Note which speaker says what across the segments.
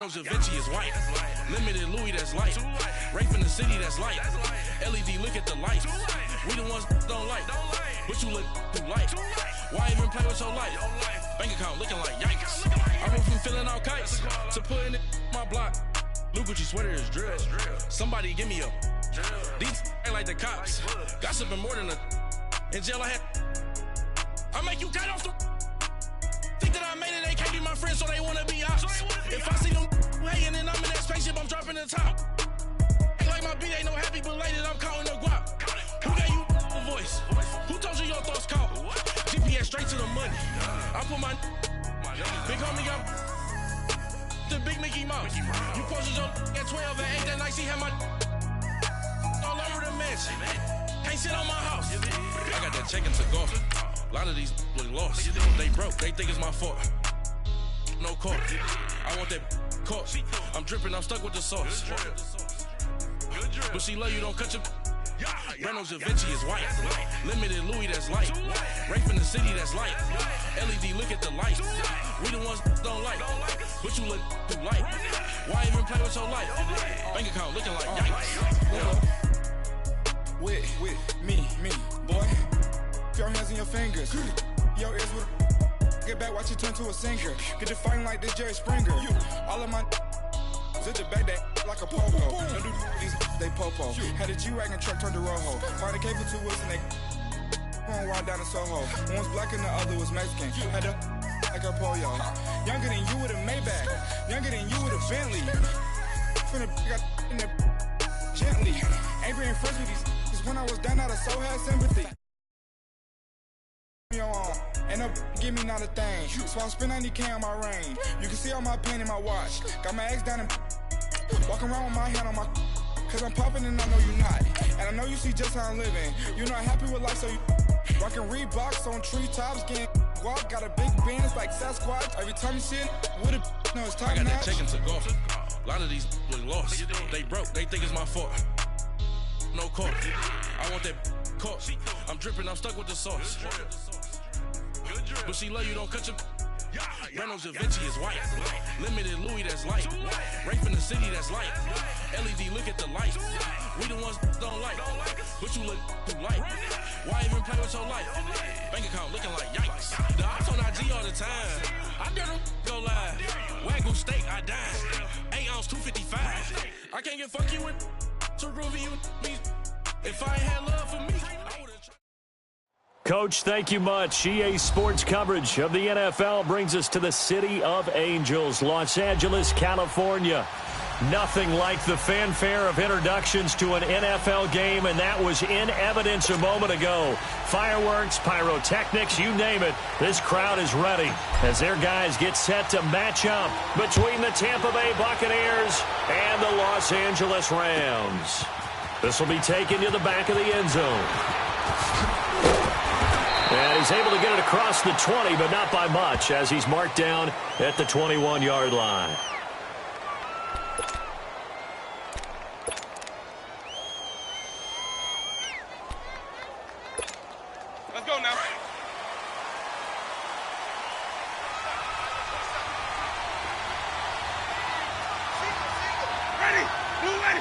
Speaker 1: Da Vinci is white. Limited Louis, that's light. Rape in the city, that's light. LED, look at the lights. We the ones don't like. But you look too light. Why even play with your life? Bank account looking like yikes. I went from filling out kites to putting it in my block. Blue Gucci sweater is drill. Somebody give me a. These ain't like the cops. Gossiping more than a. In jail I had. I make you cut off the. Think that I made it, they can't be my friends, so they wanna be ops. If I see them hanging and I'm in that spaceship, I'm dropping the top. Ain't like my beat ain't no happy belated, I'm counting the guap. Who gave you a voice? Who told you your thoughts count? GPS straight to the money. I put my big homie up the big Mickey Mouse. You posted your at 12 and 8 that night, she had my all over the mansion. Can't sit on my house. I got that check into golf. A lot of these look lost. They broke, they think it's my fault. No court. I want that court. I'm dripping, I'm stuck with the sauce. But she love you, don't cut your. Reynolds Da Vinci is white. Limited Louis, that's light. Rape in the city, that's light. LED, look at the lights. We the ones don't like. But you look too light. Why even play with your life? Bank account looking like yikes.
Speaker 2: With me, boy. Your hands in your fingers. Your ears with get back, watch you turn to a singer. Get you fighting like this Jerry Springer. All of my zip the back that like a popo. Don't do these they popo. Had a G-Wagon truck turned to Rojo. Find a cable 2 wheels and they going wild down in Soho. One was black and the other was Mexican. Had a like a polio. Younger than you with a Maybach. Younger than you with a Bentley. Finna got in there gently. Ain't being friends with these. Cause when I was down out of so had sympathy. And up, give me not a thing. So I spend 90K on my range. You can see all my pain in my watch. Got my ex down and walking around with my hand on my. Cause I'm popping and I know you not. And I know you see just how I'm living. You're not happy with life, so you rockin' Reeboks on treetops, getting walk. Got a big Benz like Sasquatch. Every time you see it, with a no, it's time.
Speaker 1: I got that check into golf. A lot of these look lost. They broke, they think it's my fault. No court. I want that court. I'm dripping, I'm stuck with the sauce. But she love you, don't cut your. Reynolds Da Vinci is white. Limited Louis, that's light. Rape in the city, that's light. LED, look at the lights. We the ones don't like. But you look too light. Why even play with your life? Bank account looking like yikes. The ops on IG all the time. I dare them go live. Wagyu steak, I dine. 8 ounce, 255. I can't get fuck you with to groovy you me. If I ain't had love for me, I would've tried.
Speaker 3: Coach, thank you much. EA Sports coverage of the NFL brings us to the City of Angels, Los Angeles, California. Nothing like the fanfare of introductions to an NFL game, and that was in evidence a moment ago. Fireworks, pyrotechnics, you name it. This crowd is ready as their guys get set to match up between the Tampa Bay Buccaneers and the Los Angeles Rams. This will be taken to the back of the end zone. And he's able to get it across the 20, but not by much, as he's marked down at the 21-yard line.
Speaker 4: Let's go now. Ready. Blue ready.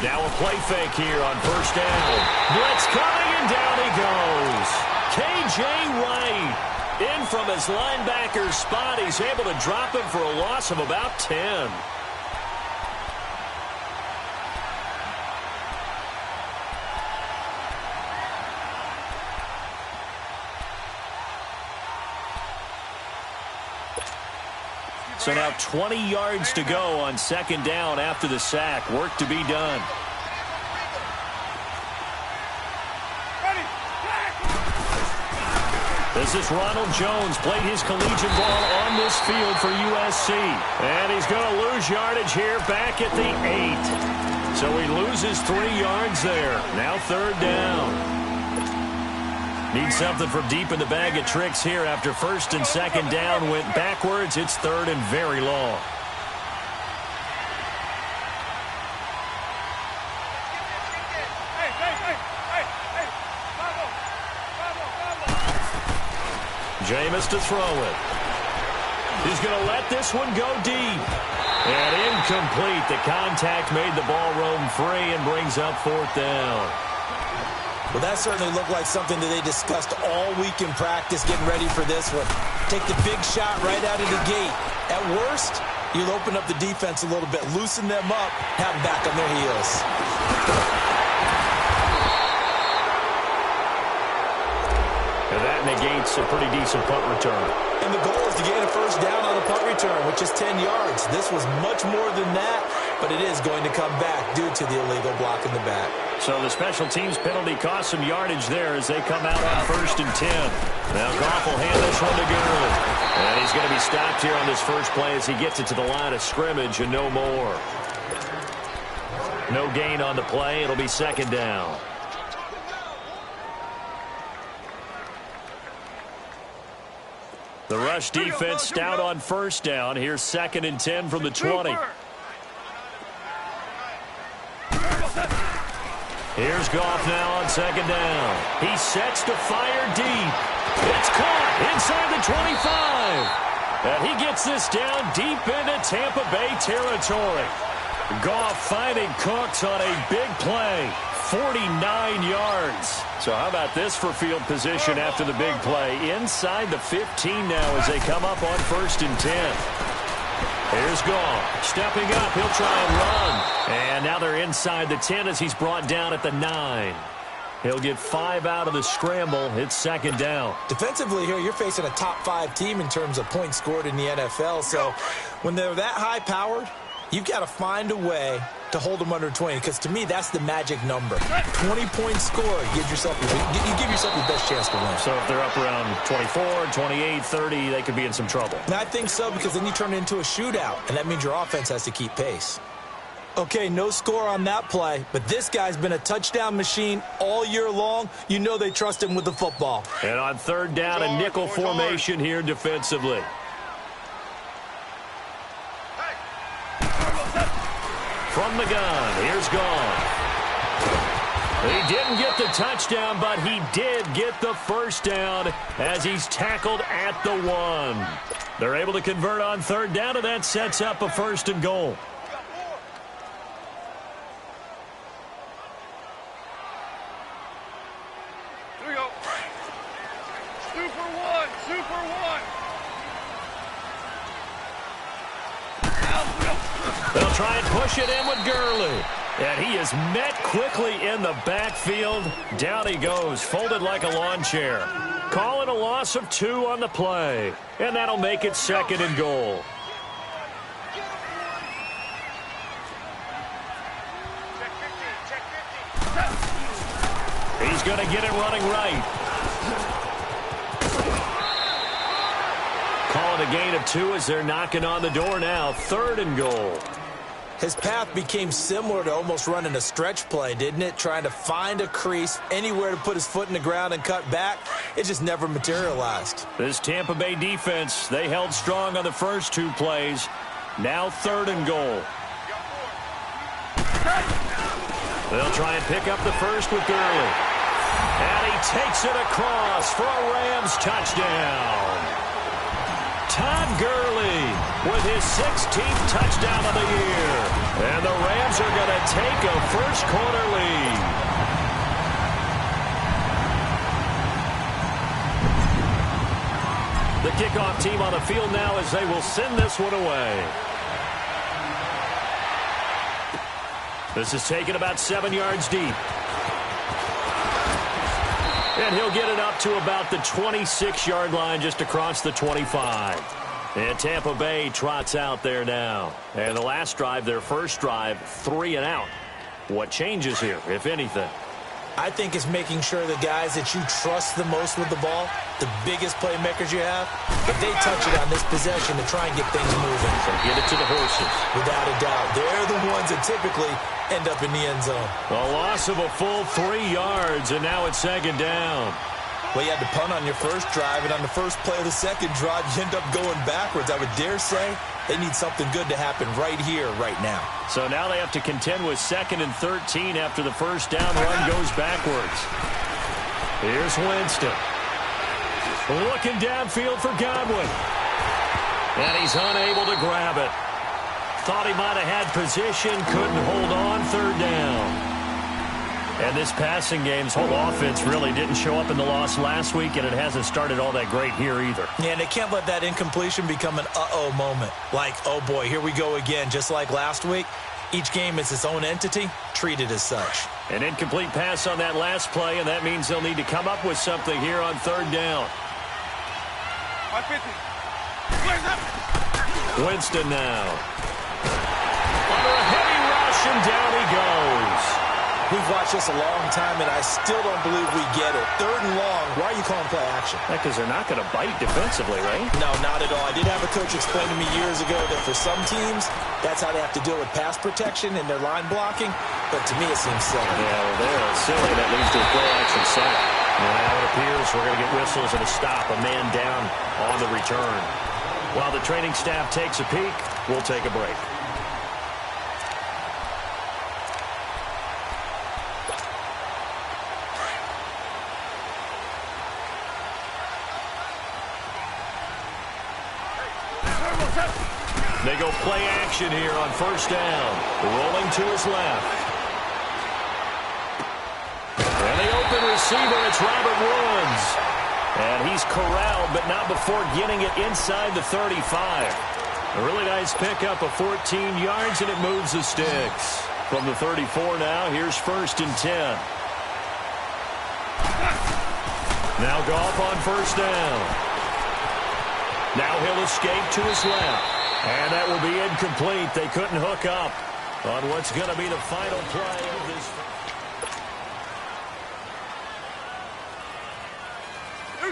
Speaker 3: Now a play fake here on first down. Blitz coming, and down he goes. K.J. Wright in from his linebacker spot. He's able to drop him for a loss of about 10. So now 20 yards to go on second down after the sack. Work to be done. This is Ronald Jones, played his collegiate ball on this field for USC. And he's going to lose yardage here back at the 8. So he loses 3 yards there. Now third down. Need something from deep in the bag of tricks here after first and second down went backwards. It's third and very long. Jameis to throw it. He's going to let this one go deep. And incomplete. The contact made the ball roam free and brings up 4th down.
Speaker 5: Well, that certainly looked like something that they discussed all week in practice, getting ready for this one. Take the big shot right out of the gate. At worst, you'll open up the defense a little bit, loosen them up, have them back on their heels.
Speaker 3: And that negates a pretty decent punt return.
Speaker 5: And the goal is to gain a first down on a punt return, which is 10 yards. This was much more than that, but it is going to come back due to the illegal block in the back.
Speaker 3: So the special teams penalty cost some yardage there as they come out on 1st and 10. Now Goff will hand this one to Gurley. And he's going to be stopped here on this first play as he gets it to the line of scrimmage and no more. No gain on the play. It'll be 2nd down. The rush defense stout on 1st down. Here's 2nd and 10 from the 20. Here's Goff now on 2nd down. He sets to fire deep. It's caught inside the 25. And he gets this down deep into Tampa Bay territory. Goff finding Cooks on a big play. 49 yards. So how about this for field position after the big play? Inside the 15 now as they come up on 1st and 10. Here's Goff. Stepping up. He'll try and run. And now they're inside the 10 as he's brought down at the 9. He'll get 5 out of the scramble. It's 2nd down.
Speaker 5: Defensively here, you're facing a top 5 team in terms of points scored in the NFL. So when they're that high-powered, you've got to find a way to hold them under 20, because to me, that's the magic number. 20-point score, you give yourself your best chance to win.
Speaker 3: So if they're up around 24, 28, 30, they could be in some trouble.
Speaker 5: And I think so, because then you turn it into a shootout, and that means your offense has to keep pace. Okay, no score on that play, but this guy's been a touchdown machine all year long. You know they trust him with the football.
Speaker 3: And on 3rd down, a nickel formation here defensively. From the gun, here's Goff. He didn't get the touchdown, but he did get the first down as he's tackled at the 1. They're able to convert on 3rd down, and that sets up a 1st and goal.
Speaker 4: Here we go. Super one.
Speaker 3: They'll try and push it in with Gurley. And he is met quickly in the backfield. Down he goes, folded like a lawn chair. Call it a loss of 2 on the play. And that'll make it 2nd and goal. He's going to get it running right. Call it a gain of 2 as they're knocking on the door now. 3rd and goal.
Speaker 5: His path became similar to almost running a stretch play, didn't it? Trying to find a crease, anywhere to put his foot in the ground and cut back. It just never materialized.
Speaker 3: This Tampa Bay defense, they held strong on the first 2 plays. Now 3rd and goal. They'll try and pick up the first with Gurley. And he takes it across for a Rams touchdown. Todd Gurley with his 16th touchdown of the year. And the Rams are going to take a first-quarter lead. The kickoff team on the field now as they will send this one away. This is taken about 7 yards deep. And he'll get it up to about the 26-yard line just across the 25. And Tampa Bay trots out there now. And the last drive, their first drive, 3 and out. What changes here, if anything?
Speaker 5: I think it's making sure the guys that you trust the most with the ball, the biggest playmakers you have, that they touch it on this possession to try and get things moving.
Speaker 3: So get it to the horses.
Speaker 5: Without a doubt. They're the ones that typically end up in the end zone.
Speaker 3: A loss of a full 3 yards, and now it's 2nd down.
Speaker 5: Well, you had to punt on your first drive, and on the first play of the second drive, you end up going backwards. I would dare say they need something good to happen right here, right now.
Speaker 3: So now they have to contend with 2nd and 13 after the first down run goes backwards. Here's Winston. Looking downfield for Godwin. And he's unable to grab it. Thought he might have had position, couldn't hold on, third down. And this passing game's whole offense really didn't show up in the loss last week, and it hasn't started all that great here either.
Speaker 5: Yeah, and they can't let that incompletion become an uh-oh moment. Like, oh boy, here we go again, just like last week. Each game is its own entity, treated as such.
Speaker 3: An incomplete pass on that last play, and that means they'll need to come up with something here on third down.
Speaker 4: 550.
Speaker 3: Winston now. Under a heavy rush, and down he goes.
Speaker 5: We've watched this a long time, and I still don't believe we get it. Third and long, why are you calling play action?
Speaker 3: Because they're not going to bite defensively, right?
Speaker 5: No, not at all. I did have a coach explain to me years ago that for some teams, that's how they have to deal with pass protection and their line blocking. But to me, it seems silly.
Speaker 3: Yeah, well, they're silly. That leads to a play action sack. Now it appears we're going to get whistles and a stop, a man down on the return. While the training staff takes a peek, we'll take a break. They go play action here on first down. Rolling to his left. And the open receiver, it's Robert Woods. And he's corralled, but not before getting it inside the 35. A really nice pickup of 14 yards, and it moves the sticks. From the 34 now, here's first and 10. Now Goff on first down. Now he'll escape to his left. And that will be incomplete. They couldn't hook up on what's going to be the final play of this.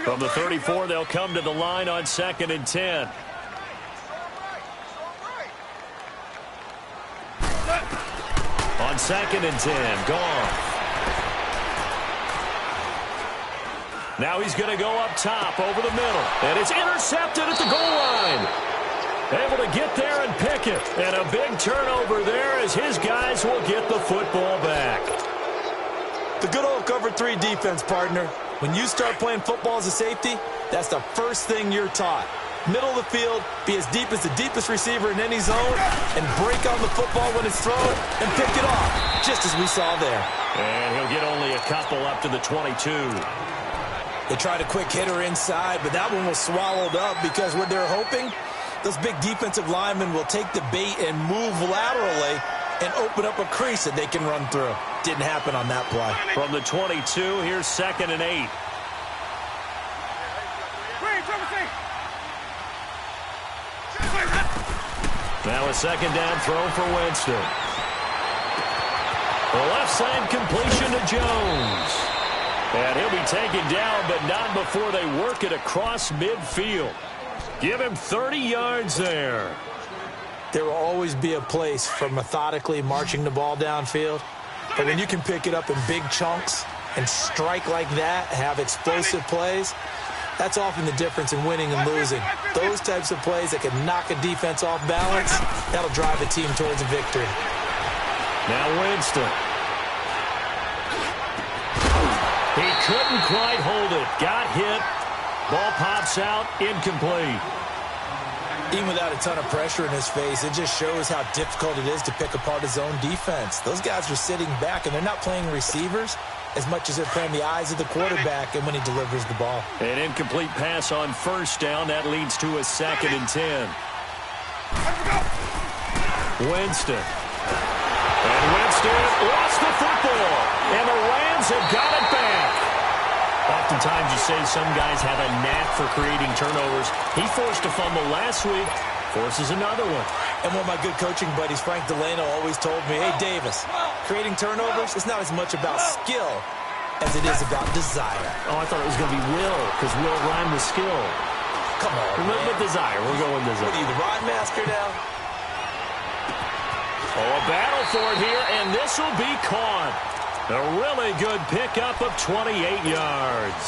Speaker 3: From the 34, they'll come to the line on second and 10. On second and 10, Goff. Now he's going to go up top over the middle. And it's intercepted at the goal line. Able to get there and pick it. And a big turnover there as his guys will get the football back.
Speaker 5: The good old cover 3 defense, partner. When you start playing football as a safety, that's the first thing you're taught. Middle of the field, be as deep as the deepest receiver in any zone, and break on the football when it's thrown and pick it off, just as we saw there.
Speaker 3: And he'll get only a couple up to the 22.
Speaker 5: They tried a quick hitter inside, but that one was swallowed up because what they're hoping, those big defensive linemen will take the bait and move laterally and open up a crease that they can run through. Didn't happen on that play.
Speaker 3: From the 22, here's second and 8. Now a second down throw for Winston. The left side completion to Jones. And he'll be taken down, but not before they work it across midfield. Give him 30 yards there.
Speaker 5: There will always be a place for methodically marching the ball downfield. But when you can pick it up in big chunks and strike like that, have explosive plays, that's often the difference in winning and losing. Those types of plays that can knock a defense off balance, that'll drive a team towards a victory.
Speaker 3: Now Winston. He couldn't quite hold it. Got hit. Ball pops out. Incomplete.
Speaker 5: Even without a ton of pressure in his face, it just shows how difficult it is to pick apart his own defense. Those guys are sitting back, and they're not playing receivers as much as they're playing the eyes of the quarterback and when he delivers the ball.
Speaker 3: An incomplete pass on first down. That leads to a second and 10. Winston. And Winston lost the football. And the Rams have got it back. Oftentimes you say some guys have a knack for creating turnovers. He forced a fumble last week, forces another one.
Speaker 5: And one of my good coaching buddies, Frank Delano, always told me, hey, Davis, creating turnovers is not as much about skill as it is about desire.
Speaker 3: Oh, I thought it was going to be will, because will rhyme with skill.
Speaker 5: Come on,
Speaker 3: With desire. We're going desire.
Speaker 5: What are you, the rod master now?
Speaker 3: Oh, a battle for it here, and this will be caught. A really good pickup of 28 yards.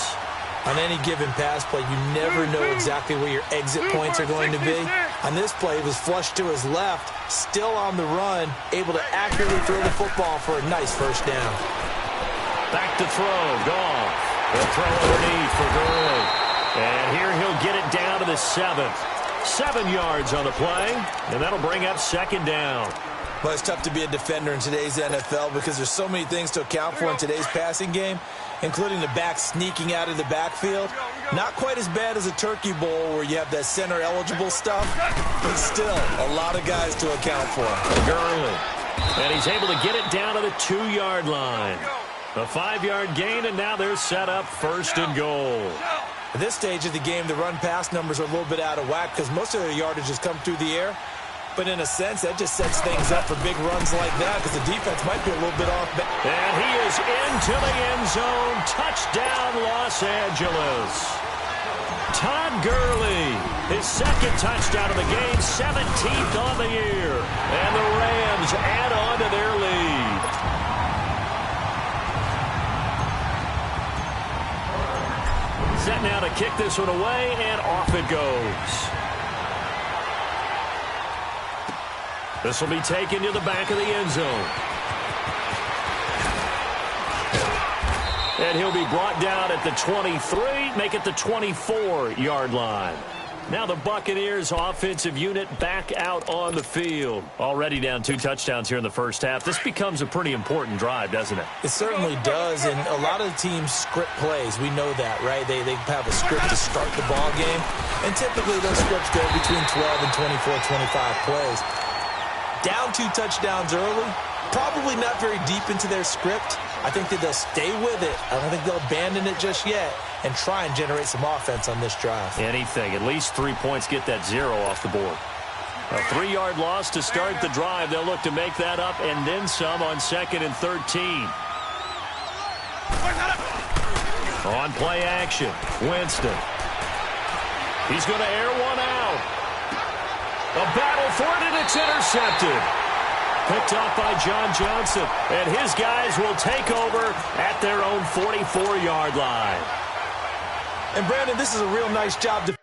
Speaker 5: On any given pass play, you never know exactly where your exit points are going to be. On this play, it was flushed to his left, still on the run, able to accurately throw the football for a nice first down.
Speaker 3: Back to throw, Goff. They'll throw underneath for Gurley. And here he'll get it down to the 7th. 7 yards on the play, and that'll bring up 2nd down.
Speaker 5: Well, it's tough to be a defender in today's NFL because there's so many things to account for in today's passing game, including the back sneaking out of the backfield. Not quite as bad as a turkey bowl where you have that center-eligible stuff, but still a lot of guys to account for.
Speaker 3: Gurley, and he's able to get it down to the 2-yard line. A 5-yard gain, and now they're set up 1st and goal.
Speaker 5: At this stage of the game, the run-pass numbers are a little bit out of whack because most of their yardage has come through the air. But in a sense, that just sets things up for big runs like that because the defense might be a little bit off.
Speaker 3: And he is into the end zone. Touchdown, Los Angeles. Todd Gurley, his 2nd touchdown of the game, 17th on the year. And the Rams add on to their lead. Set now to kick this one away, and off it goes. This will be taken to the back of the end zone. And he'll be brought down at the 23, make it the 24-yard line. Now the Buccaneers offensive unit back out on the field. Already down 2 touchdowns here in the first half. This becomes a pretty important drive, doesn't it?
Speaker 5: It certainly does, and a lot of the teams script plays. We know that, right? They have a script to start the ball game, and typically those scripts go between 12 and 24, 25 plays. Down 2 touchdowns early, probably not very deep into their script. I think that they'll stay with it. I don't think they'll abandon it just yet and try and generate some offense on this drive.
Speaker 3: Anything. At least 3 points, get that 0 off the board. A 3-yard loss to start the drive. They'll look to make that up and then some on 2nd and 13. On play action, Winston. He's going to air one out. A battle for it, and it's intercepted. Picked off by John Johnson. And his guys will take over at their own 44-yard line.
Speaker 5: And, Brandon, this is a real nice job to...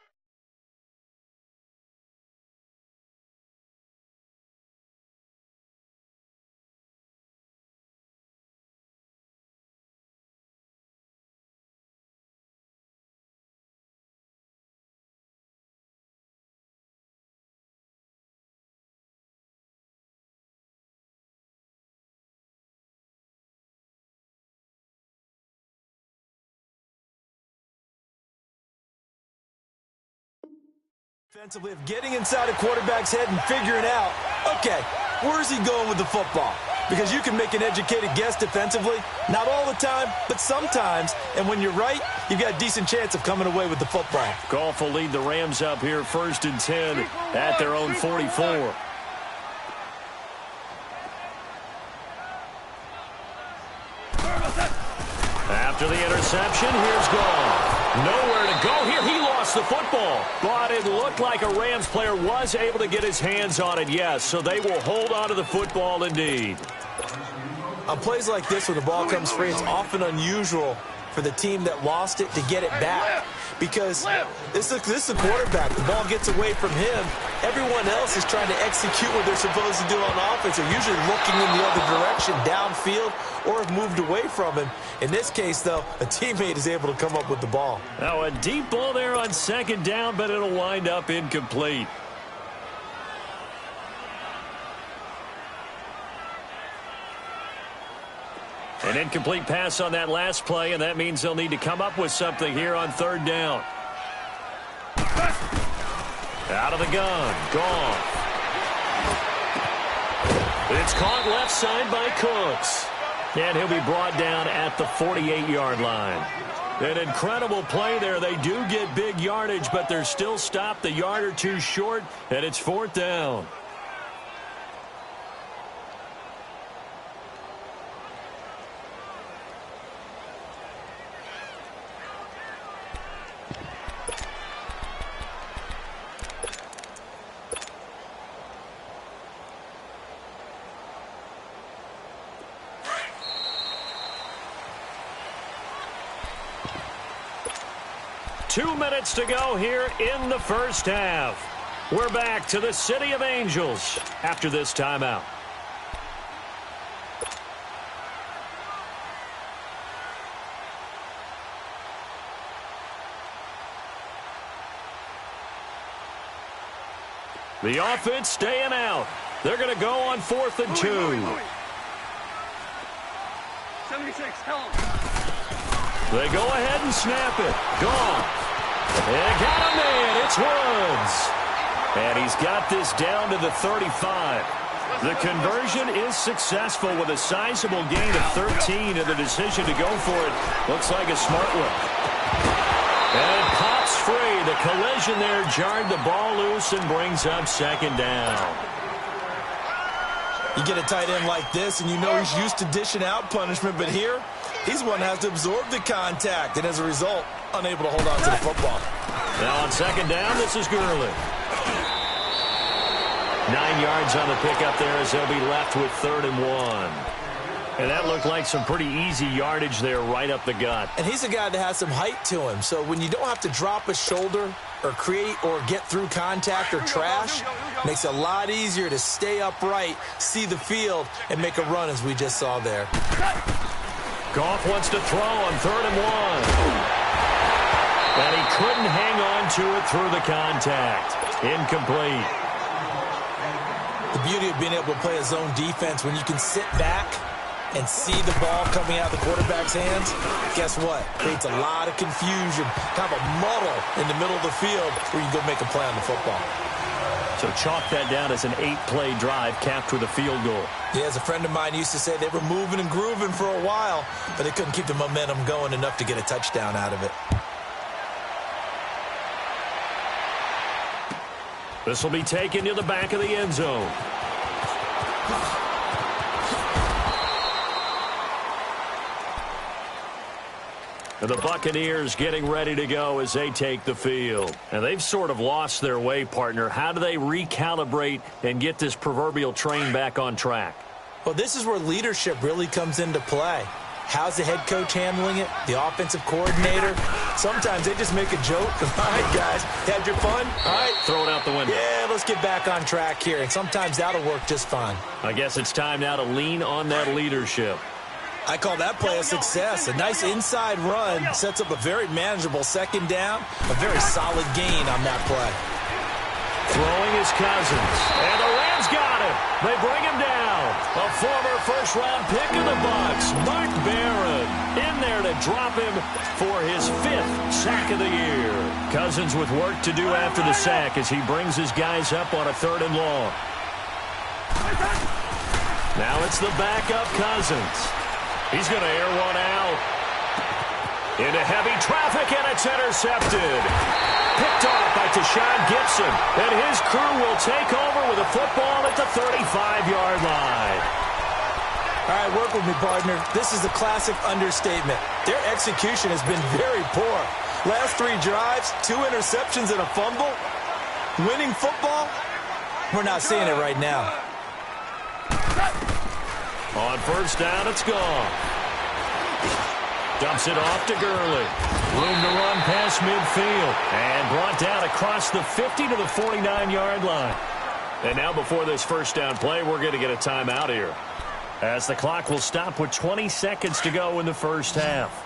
Speaker 5: Defensively, of getting inside a quarterback's head and figuring out, okay, where's he going with the football? Because you can make an educated guess defensively, not all the time, but sometimes. And when you're right, you've got a decent chance of coming away with the football.
Speaker 3: Goff will lead the Rams up here 1st and 10 at their own 44. After the interception, here's Goff. Nowhere to go here. He lost the football. But it looked like a Rams player was able to get his hands on it, yes. So they will hold on to the football indeed.
Speaker 5: On plays like this, when the ball comes free, it's often unusual for the team that lost it to get it back. Because this is a quarterback. The ball gets away from him. Everyone else is trying to execute what they're supposed to do on offense. They're usually looking in the other direction, downfield, or have moved away from him. In this case, though, a teammate is able to come up with the ball.
Speaker 3: Now a deep ball there on 2nd down, but it'll wind up incomplete. An incomplete pass on that last play, and that means they'll need to come up with something here on 3rd down. Out of the gun, Goff. It's caught left side by Cooks. And he'll be brought down at the 48-yard line. An incredible play there. They do get big yardage, but they're still stopped a yard or two short, and it's 4th down. Two minutes to go here in the first half. We're back to the City of Angels after this timeout. The offense staying out. They're going to go on 4th and 2.
Speaker 4: 76, tell him.
Speaker 3: They go ahead and snap it. Gone. And got a man. It's Woods. And he's got this down to the 35. The conversion is successful with a sizable gain of 13, and the decision to go for it looks like a smart one. And it pops free. The collision there jarred the ball loose and brings up 2nd down.
Speaker 5: You get a tight end like this, and you know he's used to dishing out punishment, but here, he's one that has to absorb the contact, and as a result, unable to hold on to the football.
Speaker 3: Now on 2nd down, this is Gurley. 9 yards on the pickup there as they'll be left with 3rd and 1. And that looked like some pretty easy yardage there right up the gut.
Speaker 5: And he's a guy that has some height to him, so when you don't have to drop a shoulder or create or get through contact or trash, makes it a lot easier to stay upright, see the field, and make a run as we just saw there.
Speaker 3: Goff wants to throw on 3rd and 1. And he couldn't hang on to it through the contact. Incomplete.
Speaker 5: The beauty of being able to play a zone defense when you can sit back and see the ball coming out of the quarterback's hands, guess what? Creates a lot of confusion, kind of a muddle in the middle of the field where you go make a play on the football.
Speaker 3: So chalk that down as an 8-play drive capped with a field goal.
Speaker 5: Yeah, as a friend of mine used to say, they were moving and grooving for a while, but they couldn't keep the momentum going enough to get a touchdown out of it.
Speaker 3: This will be taken to the back of the end zone. And the Buccaneers getting ready to go as they take the field. And they've sort of lost their way, partner. How do they recalibrate and get this proverbial train back on track?
Speaker 5: Well, this is where leadership really comes into play. How's the head coach handling it? The offensive coordinator? Sometimes they just make a joke. All right, guys, had your fun? All right.
Speaker 3: Throw it out the window.
Speaker 5: Yeah, let's get back on track here. And sometimes that'll work just fine.
Speaker 3: I guess it's time now to lean on that leadership.
Speaker 5: I call that play a success. A nice inside run sets up a very manageable 2nd down. A very solid gain on that play.
Speaker 3: Throwing is Cousins. And the Rams got him. They bring him down. A former first-round pick of the Bucs, Mark Barron, in there to drop him for his 5th sack of the year. Cousins with work to do after the sack as he brings his guys up on a 3rd and long. Now it's the backup Cousins. He's going to air one out. Into heavy traffic, and it's intercepted. Picked off by Tashawn Gibson, and his crew will take over with a football at the 35-yard line.
Speaker 5: All right, work with me, partner. This is a classic understatement. Their execution has been very poor. Last 3 drives, 2 interceptions and a fumble. Winning football? We're not seeing it right now.
Speaker 3: On 1st down, it's gone. Dumps it off to Gurley. Room to run past midfield. And brought down across the 50 to the 49-yard line. And now before this 1st down play, we're going to get a timeout here, as the clock will stop with 20 seconds to go in the 1st half.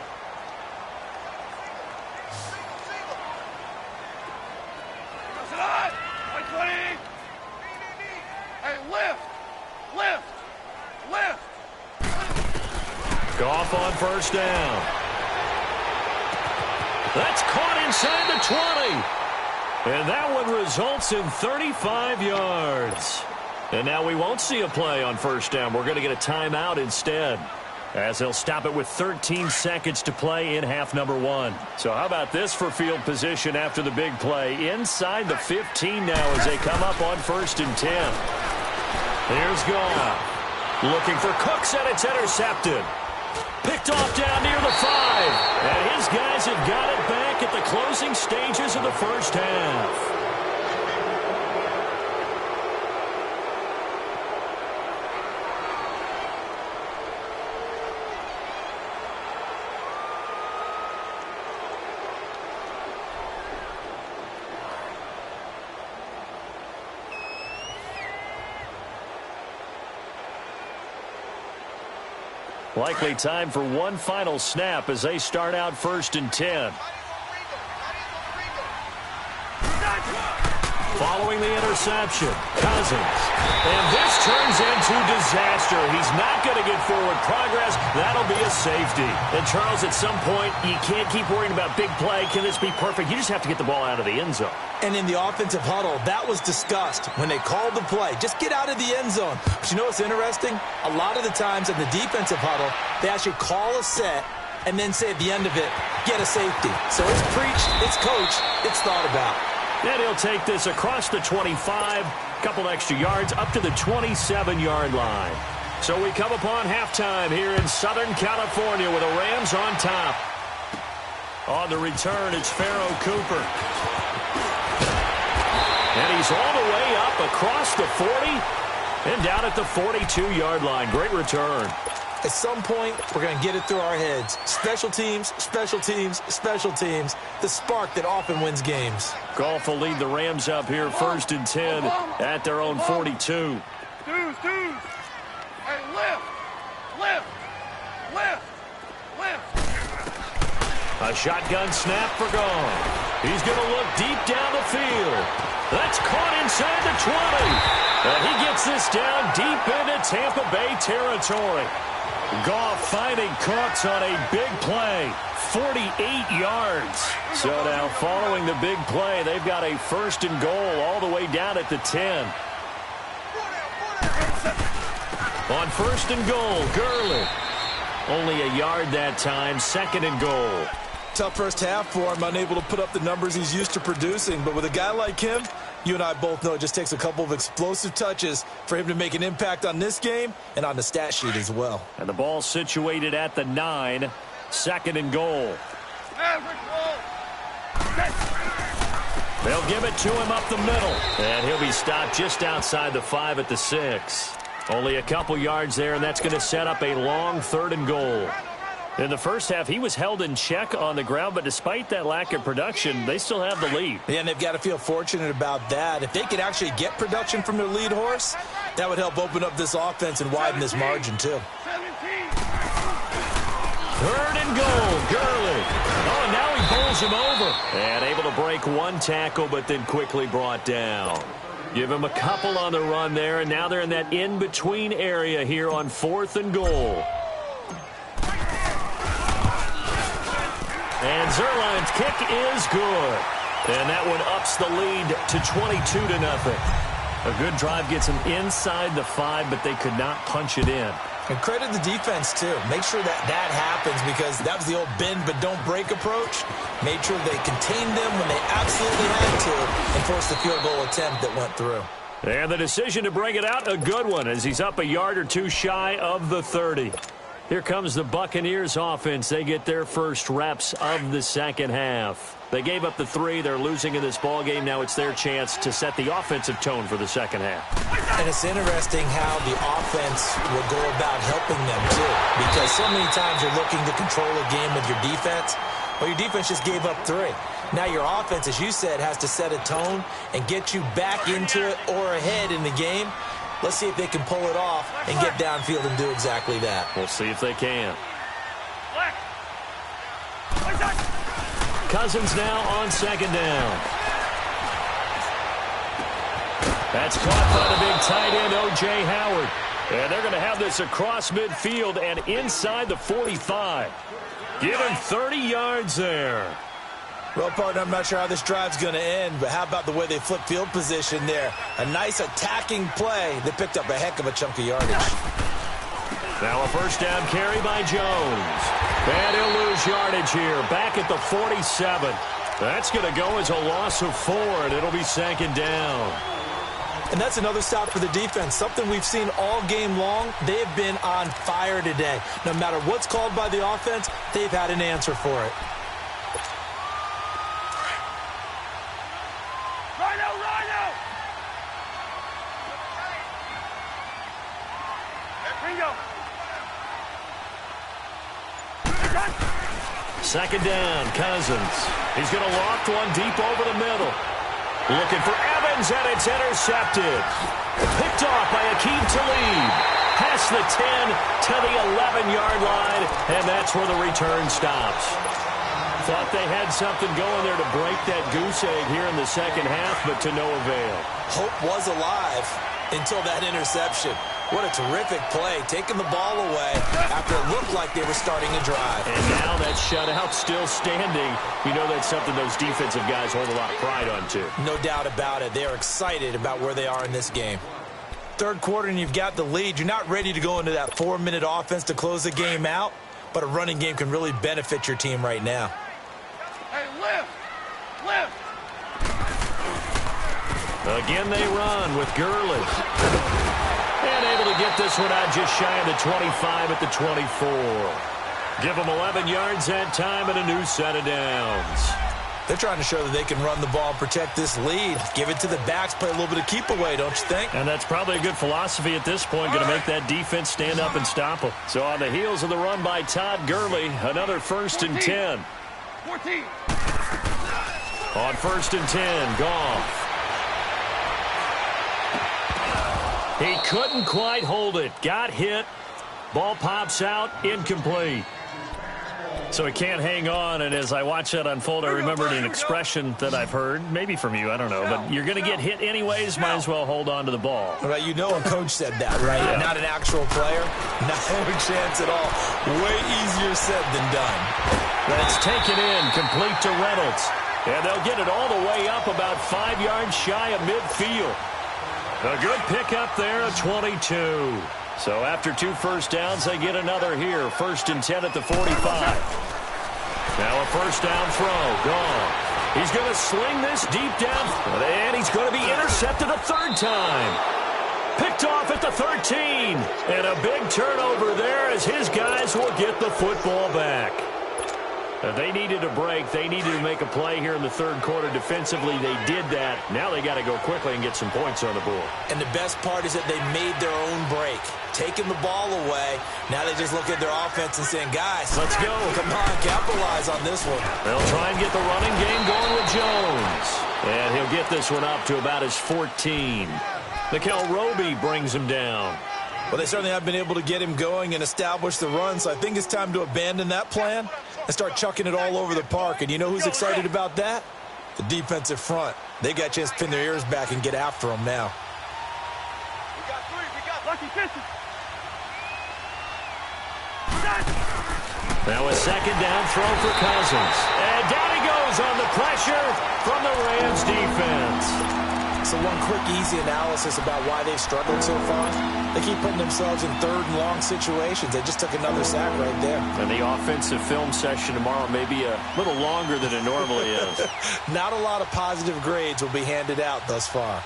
Speaker 3: Goff on 1st down. That's caught inside the 20. And that one results in 35 yards. And now we won't see a play on 1st down. We're going to get a timeout instead, as they'll stop it with 13 seconds to play in half number 1. So how about this for field position after the big play? Inside the 15 now as they come up on 1st and 10. Here's Goff. Looking for Cooks, and it's intercepted. Picked off down near the 5. And his guys have got it back at the closing stages of the 1st half. Likely time for one final snap as they start out 1st and 10. Following the interception, Cousins. And this turns into disaster. He's not going to get forward progress. That'll be a safety. And, Charles, at some point, you can't keep worrying about big play. Can this be perfect? You just have to get the ball out of the end zone.
Speaker 5: And in the offensive huddle, that was discussed when they called the play. Just get out of the end zone. But you know what's interesting? A lot of the times in the defensive huddle, they actually call a set and then say at the end of it, get a safety. So it's preached, it's coached, it's thought about.
Speaker 3: And he'll take this across the 25, couple extra yards, up to the 27-yard line. So we come upon halftime here in Southern California with the Rams on top. On the return, it's Pharaoh Cooper. And he's all the way up across the 40 and down at the 42-yard line. Great return.
Speaker 5: At some point, we're going to get it through our heads. Special teams, special teams, special teams. The spark that often wins games.
Speaker 3: Goff will lead the Rams up here 1st and 10 at their own 42.
Speaker 4: Dudes. Hey, lift.
Speaker 3: A shotgun snap for Goff. He's going to look deep down the field. That's caught inside the 20. And he gets this down deep into Tampa Bay territory. Goff finding Cooks on a big play. 48 yards. So now following the big play, they've got a 1st and goal all the way down at the 10. On 1st and goal, Gurley. Only a yard that time, 2nd and goal.
Speaker 5: Tough first half for him, unable to put up the numbers he's used to producing. But with a guy like him, you and I both know it just takes a couple of explosive touches for him to make an impact on this game and on the stat sheet as well.
Speaker 3: And the ball situated at the 9, 2nd and goal. They'll give it to him up the middle. And he'll be stopped just outside the 5 at the 6. Only a couple yards there, and that's going to set up a long 3rd and goal. In the first half, he was held in check on the ground, but despite that lack of production, they still have the lead.
Speaker 5: Yeah, and they've got to feel fortunate about that. If they could actually get production from their lead horse, that would help open up this offense and widen this margin, too.
Speaker 3: 3rd and goal, Gurley. Oh, now he pulls him over. And able to break one tackle, but then quickly brought down. Give him a couple on the run there, and now they're in that in-between area here on 4th and goal. And Zerline's kick is good. And that one ups the lead to 22-0. A good drive gets them inside the 5, but they could not punch it in.
Speaker 5: And credit the defense, too. Make sure that happens because that was the old bend but don't break approach. Made sure they contained them when they absolutely had to and forced the field goal attempt that went through.
Speaker 3: And the decision to bring it out, a good one, as he's up a yard or two shy of the 30. Here comes the Buccaneers offense. They get their first reps of the second half. They gave up the 3. They're losing in this ballgame. Now it's their chance to set the offensive tone for the second half.
Speaker 5: And it's interesting how the offense will go about helping them, too. Because so many times you're looking to control a game with your defense. Well, your defense just gave up 3. Now your offense, as you said, has to set a tone and get you back into it or ahead in the game. Let's see if they can pull it off and get downfield and do exactly that.
Speaker 3: We'll see if they can. Cousins now on 2nd down. That's caught by the big tight end, O.J. Howard. And they're going to have this across midfield and inside the 45. Give him 30 yards there.
Speaker 5: Well, partner, I'm not sure how this drive's going to end, but how about the way they flip field position there? A nice attacking play that picked up a heck of a chunk of yardage.
Speaker 3: Now a 1st down carry by Jones. And he'll lose yardage here, back at the 47. That's going to go as a loss of 4, and it'll be 2nd down.
Speaker 5: And that's another stop for the defense, something we've seen all game long. They have been on fire today. No matter what's called by the offense, they've had an answer for it.
Speaker 3: Second down, Cousins. He's going to loft one deep over the middle. Looking for Evans, and it's intercepted. Picked off by Aqib Talib. Past the 10 to the 11-yard line, and that's where the return stops. Thought they had something going there to break that goose egg here in the second half, but to no avail.
Speaker 5: Hope was alive until that interception. What a terrific play, taking the ball away after it looked like they were starting to drive.
Speaker 3: And now that shutout still standing. You know that's something those defensive guys hold a lot of pride on, too.
Speaker 5: No doubt about it. They are excited about where they are in this game. Third quarter and you've got the lead. You're not ready to go into that 4-minute offense to close the game out, but a running game can really benefit your team right now.
Speaker 4: Hey, lift! Lift!
Speaker 3: Again they run with Gurley. And able to get this one out just shy of the 25 at the 24. Give them 11 yards that time and a new set of downs.
Speaker 5: They're trying to show that they can run the ball and protect this lead. Give it to the backs, play a little bit of keep away, don't you think?
Speaker 3: And that's probably a good philosophy at this point, going to make that defense stand up and stop them. So on the heels of the run by Todd Gurley, another 1st and 10.
Speaker 4: 14.
Speaker 3: On 1st and 10, Goff. He couldn't quite hold it. Got hit. Ball pops out. Incomplete. So he can't hang on, and as I watch that unfold, I remembered an expression that I've heard, maybe from you, I don't know, but you're going to get hit anyways, might as well hold on to the ball.
Speaker 5: Right, you know a coach said that, right? Yeah. Not an actual player. Not a chance at all. Way easier said than done.
Speaker 3: That's taken in, complete to Reynolds. And they'll get it all the way up about 5 yards shy of midfield. A good pickup there at 22. So after 2 first downs, they get another here. 1st and 10 at the 45. Now a 1st down throw. Gone. He's going to sling this deep down. And he's going to be intercepted a 3rd time. Picked off at the 13. And a big turnover there as his guys will get the football back. They needed a break. They needed to make a play here in the 3rd quarter defensively. They did that. Now they got to go quickly and get some points on the board.
Speaker 5: And the best part is that they made their own break. Taking the ball away. Now they just look at their offense and saying, guys, let's go. Come on, capitalize on this one.
Speaker 3: They'll try and get the running game going with Jones. And he'll get this one up to about his 14. Mikel Roby brings him down.
Speaker 5: Well, they certainly have been able to get him going and establish the run, so I think it's time to abandon that plan and start chucking it all over the park. And you know who's excited about that? The defensive front. They got a chance to pin their ears back and get after them now.
Speaker 4: We got 3. We got lucky pitches.
Speaker 3: Now a 2nd down throw for Cousins. And down he goes on the pressure from the Rams defense.
Speaker 5: So one quick, easy analysis about why they've struggled so far. They keep putting themselves in 3rd and long situations. They just took another sack right there.
Speaker 3: And the offensive film session tomorrow may be a little longer than it normally is.
Speaker 5: Not a lot of positive grades will be handed out thus far.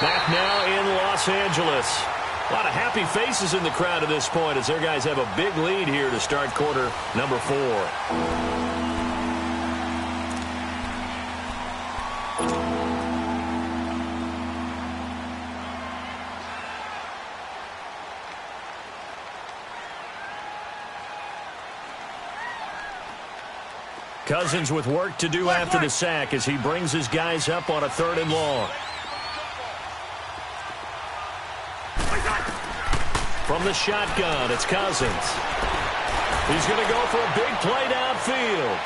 Speaker 3: Back now in Los Angeles. A lot of happy faces in the crowd at this point as their guys have a big lead here to start quarter number 4. Cousins with work to do after the sack as he brings his guys up on a 3rd and long. From the shotgun, it's Cousins. He's going to go for a big play downfield.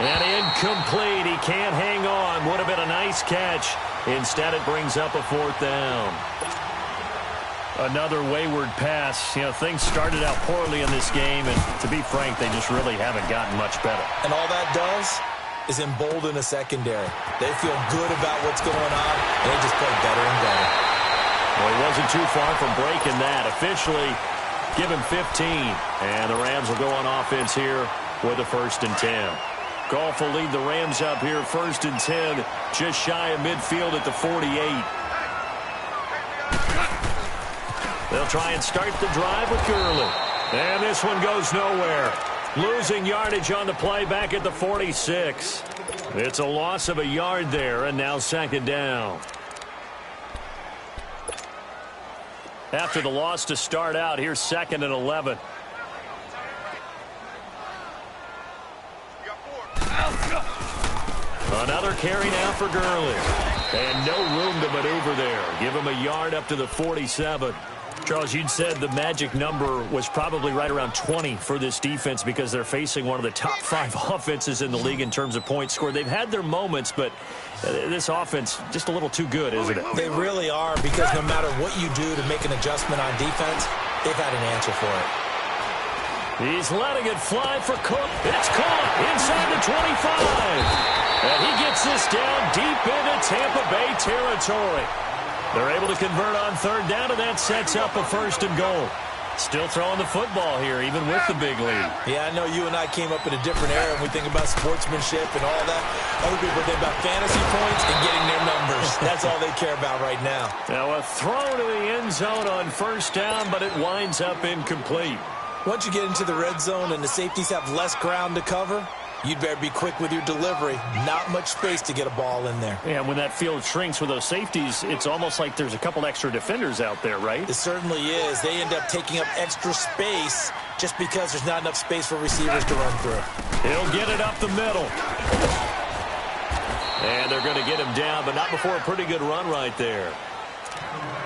Speaker 3: And incomplete. He can't hang on. Would have been a nice catch. Instead, it brings up a 4th down. Another wayward pass. You know, things started out poorly in this game, and to be frank, they just really haven't gotten much better.
Speaker 5: And all that does is embolden a secondary. They feel good about what's going on, and they just play better and better.
Speaker 3: Well, he wasn't too far from breaking that. Officially, give him 15, and the Rams will go on offense here with a 1st and 10. Goff will lead the Rams up here, 1st and 10, just shy of midfield at the 48. They'll try and start the drive with Gurley. And this one goes nowhere. Losing yardage on the play back at the 46. It's a loss of a yard there, and now 2nd down. After the loss to start out, here's 2nd and 11. Another carry now for Gurley. And no room to maneuver there. Give him a yard up to the 47. Charles, you'd said the magic number was probably right around 20 for this defense because they're facing one of the top 5 offenses in the league in terms of points scored. They've had their moments, but this offense just a little too good, isn't it?
Speaker 5: They really are, because no matter what you do to make an adjustment on defense, they've had an answer for it.
Speaker 3: He's letting it fly for Cook. It's caught inside the 25. And he gets this down deep into Tampa Bay territory. They're able to convert on third down, and that sets up a 1st and goal. Still throwing the football here, even with the big lead.
Speaker 5: Yeah, I know you and I came up in a different era, and we think about sportsmanship and all that. Other people think about fantasy points and getting their numbers. That's all they care about right now.
Speaker 3: Now a throw to the end zone on 1st down, but it winds up incomplete.
Speaker 5: Once you get into the red zone and the safeties have less ground to cover, you'd better be quick with your delivery. Not much space to get a ball in there.
Speaker 3: Yeah, when that field shrinks with those safeties, it's almost like there's a couple extra defenders out there, right?
Speaker 5: It certainly is. They end up taking up extra space just because there's not enough space for receivers to run through.
Speaker 3: He'll get it up the middle. And they're going to get him down, but not before a pretty good run right there.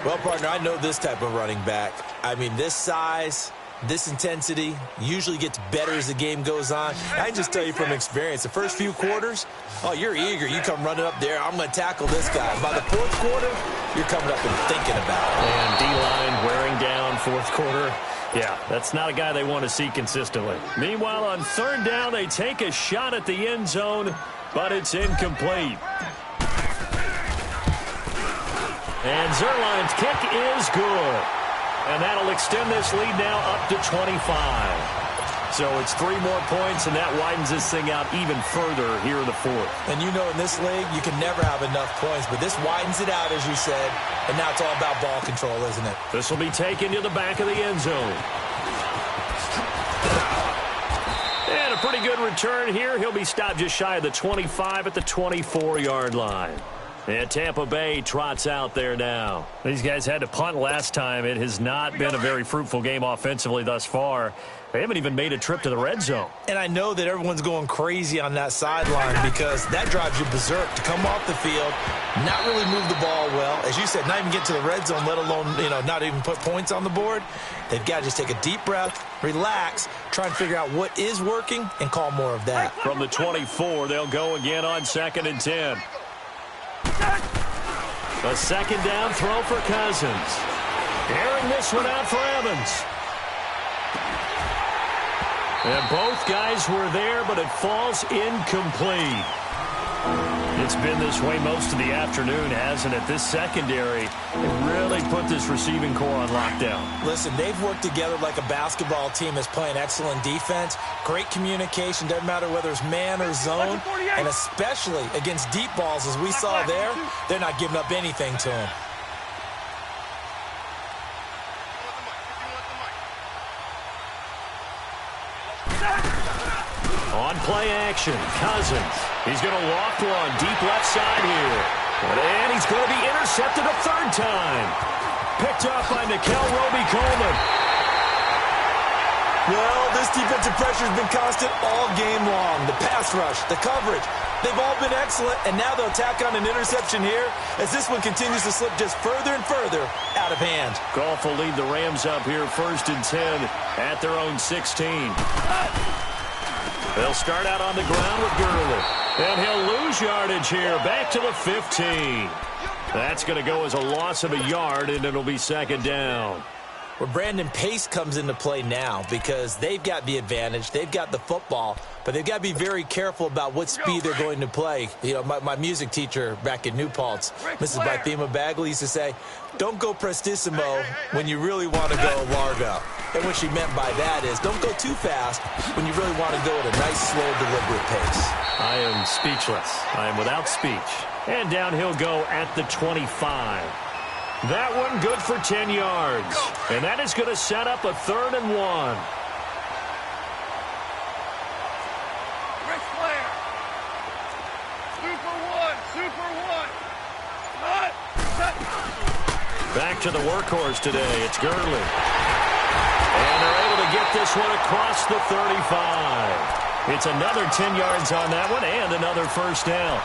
Speaker 5: Well, partner, I know this type of running back. I mean, this size, this intensity usually gets better as the game goes on. I can just tell you from experience, the first few quarters, oh, you're eager. You come running up there, I'm going to tackle this guy. By the 4th quarter, you're coming up and thinking about it.
Speaker 3: And D-line wearing down 4th quarter. Yeah, that's not a guy they want to see consistently. Meanwhile, on 3rd down, they take a shot at the end zone, but it's incomplete. And Zerline's kick is good. And that'll extend this lead now up to 25. So it's 3 more points, and that widens this thing out even further here in the 4th.
Speaker 5: And you know in this league, you can never have enough points, but this widens it out, as you said, and now it's all about ball control, isn't it?
Speaker 3: This will be taken to the back of the end zone. And a pretty good return here. He'll be stopped just shy of the 25 at the 24-yard line. And Tampa Bay trots out there now. These guys had to punt last time. It has not been a very fruitful game offensively thus far. They haven't even made a trip to the red zone.
Speaker 5: And I know that everyone's going crazy on that sideline because that drives you berserk to come off the field, not really move the ball well. As you said, not even get to the red zone, let alone, not even put points on the board. They've got to just take a deep breath, relax, try and figure out what is working and call more of that.
Speaker 3: From the 24, they'll go again on 2nd and 10. A 2nd down throw for Cousins. Airing this one out for Evans. And both guys were there, but it falls incomplete. It's been this way most of the afternoon, hasn't it? This secondary really put this receiving core on lockdown.
Speaker 5: Listen, they've worked together like a basketball team that's playing excellent defense. Great communication, doesn't matter whether it's man or zone. And especially against deep balls, as we saw there, they're not giving up anything to them.
Speaker 3: On play action, Cousins. He's going to loft one deep left side here. And he's going to be intercepted a 3rd time. Picked off by Nickel Roby-Coleman.
Speaker 5: Well, this defensive pressure has been constant all game long. The pass rush, the coverage, they've all been excellent, and now they'll tack on an interception here as this one continues to slip just further and further out of hand.
Speaker 3: Goff will lead the Rams up here 1st and 10 at their own 16. They'll start out on the ground with Gurley. And he'll lose yardage here, back to the 15. That's going to go as a loss of a yard, and it'll be 2nd down.
Speaker 5: Where Brandon Pace comes into play now because they've got the advantage. They've got the football, but they've got to be very careful about what speed they're going to play. My music teacher back in New Paltz, Mrs. Bythema Bagley, used to say, don't go prestissimo when you really want to go largo. And what she meant by that is don't go too fast when you really want to go at a nice, slow, deliberate pace.
Speaker 3: I am speechless. I am without speech. And down he'll go at the 25. That one good for 10 yards. And that is going to set up a 3rd and 1.
Speaker 4: Rick Flair. Super one.
Speaker 3: Back to the workhorse today. It's Gurley. And they're able to get this one across the 35. It's another 10 yards on that one and another 1st down.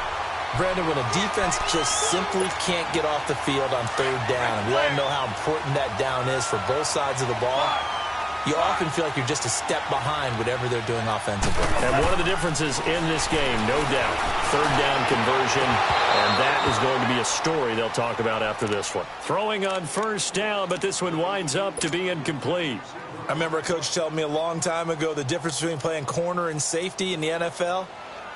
Speaker 5: Brandon, when a defense just simply can't get off the field on third down, and we all know how important that down is for both sides of the ball, you often feel like you're just a step behind whatever they're doing offensively.
Speaker 3: And one of the differences in this game, no doubt, third down conversion, and that is going to be a story they'll talk about after this one. Throwing on first down, but this one winds up to be incomplete.
Speaker 5: I remember a coach telling me a long time ago the difference between playing corner and safety in the NFL.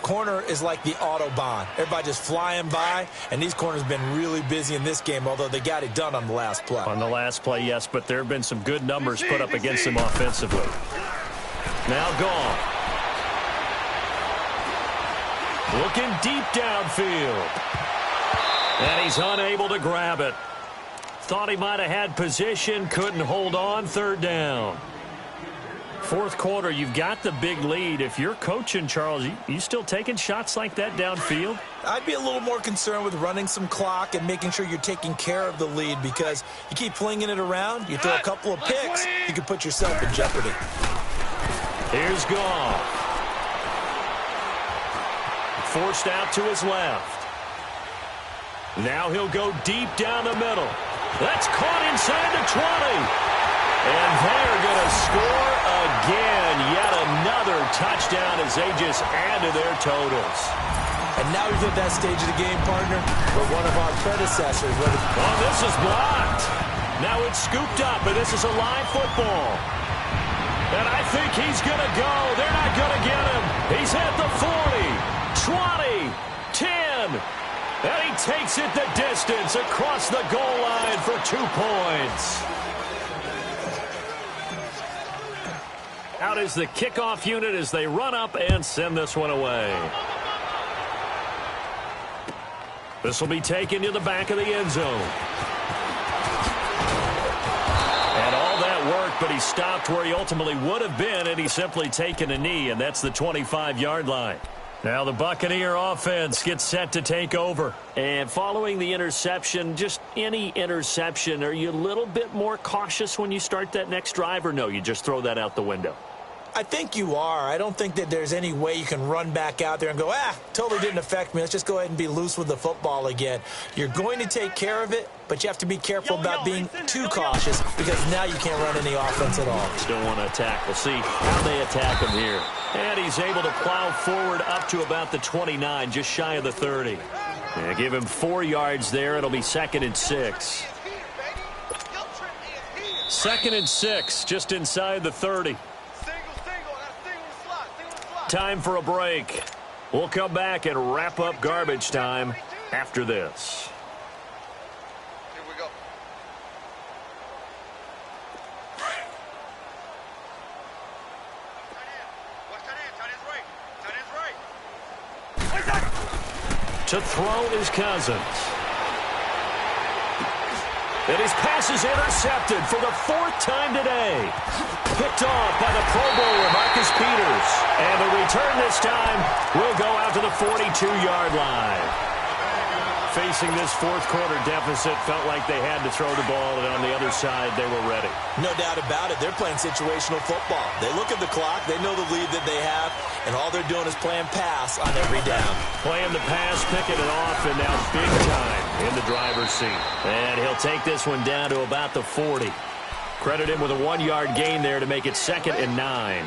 Speaker 5: Corner is like the Autobahn. Everybody just flying by, and these corners have been really busy in this game, although they got it done on the last play.
Speaker 3: On the last play, yes, but there have been some good numbers put up against them offensively. Now gone. Looking deep downfield. And he's unable to grab it. Thought he might have had position, couldn't hold on, third down. Fourth quarter, you've got the big lead. If you're coaching, Charles, you still taking shots like that downfield?
Speaker 5: I'd be a little more concerned with running some clock and making sure you're taking care of the lead, because you keep flinging it around, you throw a couple of picks, you can put yourself in jeopardy.
Speaker 3: Here's Goff. Forced out to his left. Now he'll go deep down the middle. That's caught inside the 20. And they're going to score again. Yet another touchdown as they just add to their totals.
Speaker 5: And now we've hit that stage of the game, partner, where one of our predecessors.
Speaker 3: Oh, this is blocked. Now it's scooped up, but this is a live football. And I think he's going to go. They're not going to get him. He's at the 40, 20, 10. And he takes it the distance across the goal line for 2 points. Out is the kickoff unit as they run up and send this one away. This will be taken to the back of the end zone. And all that work, but he stopped where he ultimately would have been, and he's simply taken a knee, and that's the 25-yard line. Now the Buccaneer offense gets set to take over. And following the interception, just any interception, are you a little bit more cautious when you start that next drive, or no, you just throw that out the window?
Speaker 5: I think you are. I don't think that there's any way you can run back out there and go, totally didn't affect me. Let's just go ahead and be loose with the football again. You're going to take care of it, but you have to be careful about being too cautious, because now you can't run any offense at all.
Speaker 3: Still want to attack. We'll see how they attack him here. And he's able to plow forward up to about the 29, just shy of the 30. And give him 4 yards there. It'll be 2nd and 6. 2nd and 6, just inside the 30. Time for a break. We'll come back and wrap up garbage time after this.
Speaker 4: Here we go.
Speaker 3: To throw is Cousins. And his pass is intercepted for the 4th time today. Picked off by the Pro Bowler, Marcus Peters. And the return this time will go out to the 42-yard line. Facing this fourth quarter deficit, felt like they had to throw the ball, and on the other side, they were ready.
Speaker 5: No doubt about it. They're playing situational football. They look at the clock, they know the lead that they have, and all they're doing is playing pass on every down.
Speaker 3: Playing the pass, picking it off, and now big time in the driver's seat. And he'll take this one down to about the 40. Credit him with a 1-yard gain there to make it 2nd and 9.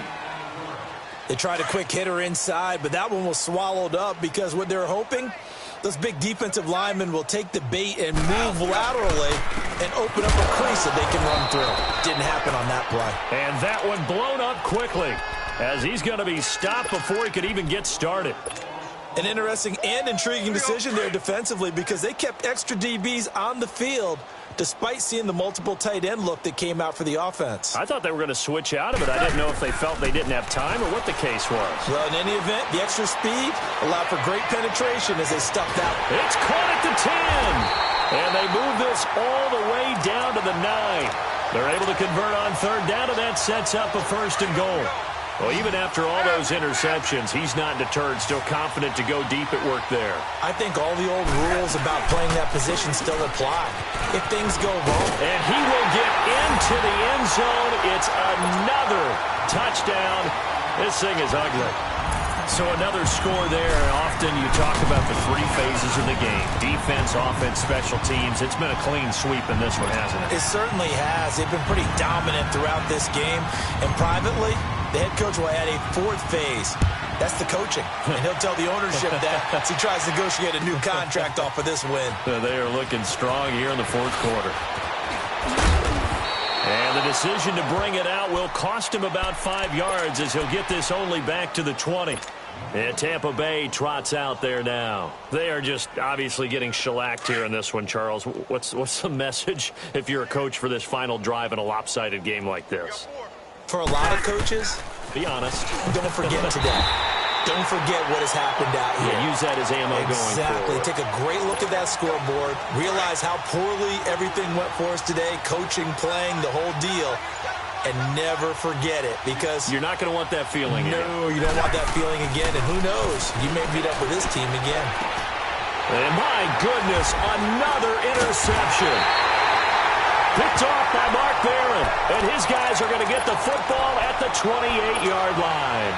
Speaker 5: They tried a quick hitter inside, but that one was swallowed up because what they're hoping, those big defensive linemen will take the bait and move laterally and open up a crease that they can run through. Didn't happen on that play.
Speaker 3: And that one blown up quickly as he's going to be stopped before he could even get started.
Speaker 5: An interesting and intriguing decision there defensively, because they kept extra DBs on the field despite seeing the multiple tight end look that came out for the offense.
Speaker 3: I thought they were going to switch out of it. I didn't know if they felt they didn't have time or what the case was.
Speaker 5: Well, in any event, the extra speed allowed for great penetration as they stuffed out.
Speaker 3: It's caught at the 10. And they move this all the way down to the 9. They're able to convert on 3rd down, and that sets up a 1st and goal. Well, even after all those interceptions, he's not deterred, still confident to go deep at work there.
Speaker 5: I think all the old rules about playing that position still apply. If things go wrong.
Speaker 3: And he will get into the end zone. It's another touchdown. This thing is ugly. So another score there. Often you talk about the three phases of the game. Defense, offense, special teams. It's been a clean sweep in this one, hasn't it?
Speaker 5: It certainly has. They've been pretty dominant throughout this game. And privately, the head coach will add a fourth phase. That's the coaching. And he'll tell the ownership that as he tries to negotiate a new contract off of this win.
Speaker 3: They are looking strong here in the fourth quarter. And the decision to bring it out will cost him about 5 yards as he'll get this only back to the 20. And Tampa Bay trots out there now. They are just obviously getting shellacked here in this one, Charles. What's the message if you're a coach for this final drive in a lopsided game like this?
Speaker 5: For a lot of coaches,
Speaker 3: be honest.
Speaker 5: Don't forget today. Don't forget what has happened out here.
Speaker 3: Yeah, use that as ammo going forward.
Speaker 5: Exactly. Take a great look at that scoreboard. Realize how poorly everything went for us today. Coaching, playing, the whole deal. And never forget it, because
Speaker 3: you're not going to want that feeling again.
Speaker 5: No, you don't want that feeling again. And who knows? You may meet up with this team again.
Speaker 3: And my goodness, another interception. Picked off by Mark Barron. And his guys are going to get the football at the 28-yard line.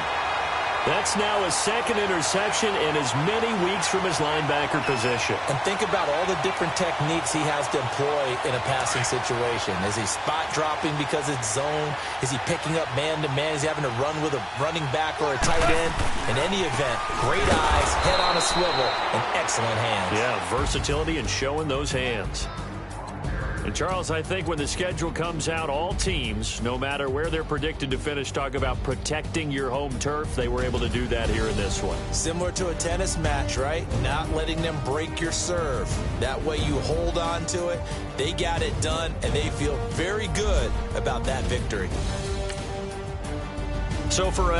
Speaker 3: That's now his second interception in as many weeks from his linebacker position.
Speaker 5: And think about all the different techniques he has to employ in a passing situation. Is he spot dropping because it's zone? Is he picking up man-to-man? Is he having to run with a running back or a tight end? In any event, great eyes, head on a swivel, and excellent hands.
Speaker 3: Yeah, versatility and showing those hands. And, Charles, I think when the schedule comes out, all teams, no matter where they're predicted to finish, talk about protecting your home turf. They were able to do that here in this one.
Speaker 5: Similar to a tennis match, right? Not letting them break your serve. That way you hold on to it. They got it done, and they feel very good about that victory.
Speaker 3: So for